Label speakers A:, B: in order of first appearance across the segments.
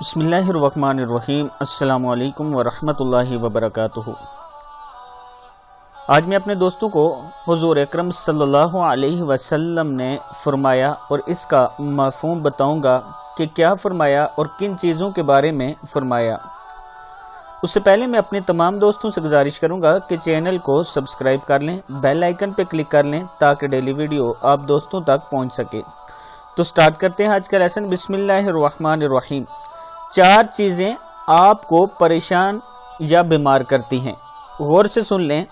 A: بسم اللہ الرحمن الرحیم۔ السلام علیکم ورحمۃ اللہ وبرکاتہ۔ آج میں اپنے دوستوں کو حضور اکرم صلی اللہ علیہ وسلم نے فرمایا اور اس کا مفہوم بتاؤں گا کہ کیا فرمایا اور کن چیزوں کے بارے میں فرمایا۔ اس سے پہلے میں اپنے تمام دوستوں سے گزارش کروں گا کہ چینل کو سبسکرائب کر لیں، بیل آئیکن پہ کلک کر لیں تاکہ ڈیلی ویڈیو آپ دوستوں تک پہنچ سکے۔ تو سٹارٹ کرتے ہیں آج کا لیسن۔ بسم اللہ الرحمن الرحیم۔ 4 چیزیں آپ کو پریشان یا بیمار کرتی ہیں۔ غور سے سن لیں،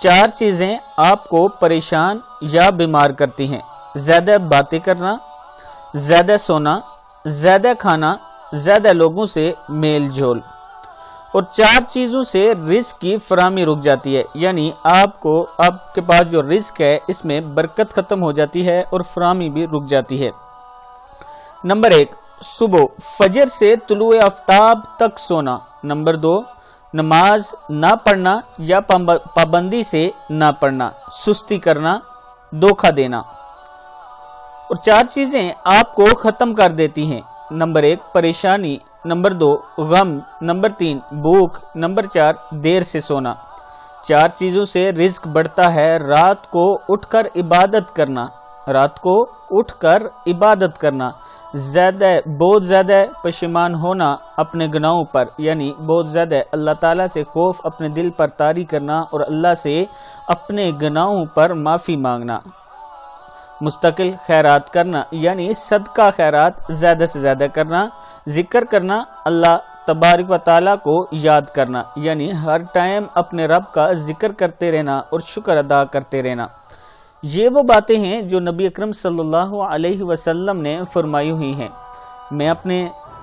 A: 4 چیزیں آپ کو پریشان یا بیمار کرتی ہیں۔ زیادہ باتیں کرنا، زیادہ سونا، زیادہ کھانا، زیادہ لوگوں سے میل جول۔ اور 4 چیزوں سے رزق کی فراہمی رک جاتی ہے، یعنی آپ کے پاس جو رزق ہے اس میں برکت ختم ہو جاتی ہے اور فراہمی بھی رک جاتی ہے۔ نمبر 1، صبح فجر سے طلوع آفتاب تک سونا۔ نمبر 2، نماز نہ پڑھنا یا پابندی سے نہ پڑھنا، سستی کرنا، دھوکہ دینا۔ اور 4 چیزیں آپ کو ختم کر دیتی ہیں۔ نمبر 1، پریشانی۔ نمبر 2، غم۔ نمبر 3، بھوک۔ نمبر 4، دیر سے سونا۔ 4 چیزوں سے رزق بڑھتا ہے۔ رات کو اٹھ کر عبادت کرنا، رات کو اٹھ کر عبادت کرنا، بہت زیادہ پشیمان ہونا اپنے گناہوں پر، یعنی بہت زیادہ اللہ تعالیٰ سے خوف اپنے دل پر طاری کرنا اور اللہ سے اپنے گناہوں پر معافی مانگنا۔ مستقل خیرات کرنا، یعنی صدقہ خیرات زیادہ سے زیادہ کرنا۔ ذکر کرنا، اللہ تبارک و تعالیٰ کو یاد کرنا، یعنی ہر ٹائم اپنے رب کا ذکر کرتے رہنا اور شکر ادا کرتے رہنا۔ یہ وہ باتیں ہیں جو نبی اکرم صلی اللہ علیہ وسلم نے فرمائی ہوئی ہیں۔ میں اپنے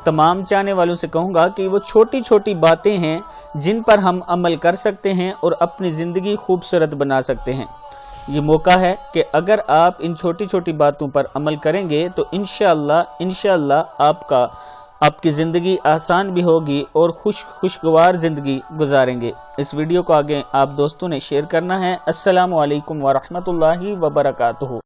A: تمام چاہنے والوں سے کہوں گا کہ وہ چھوٹی چھوٹی باتیں ہیں جن پر ہم عمل کر سکتے ہیں اور اپنی زندگی خوبصورت بنا سکتے ہیں۔ یہ موقع ہے کہ اگر آپ ان چھوٹی چھوٹی باتوں پر عمل کریں گے تو انشاءاللہ آپ کی زندگی آسان بھی ہوگی اور خوشگوار زندگی گزاریں گے۔ اس ویڈیو کو آگے آپ دوستوں نے شیئر کرنا ہے۔ السلام علیکم ورحمۃ اللہ وبرکاتہ۔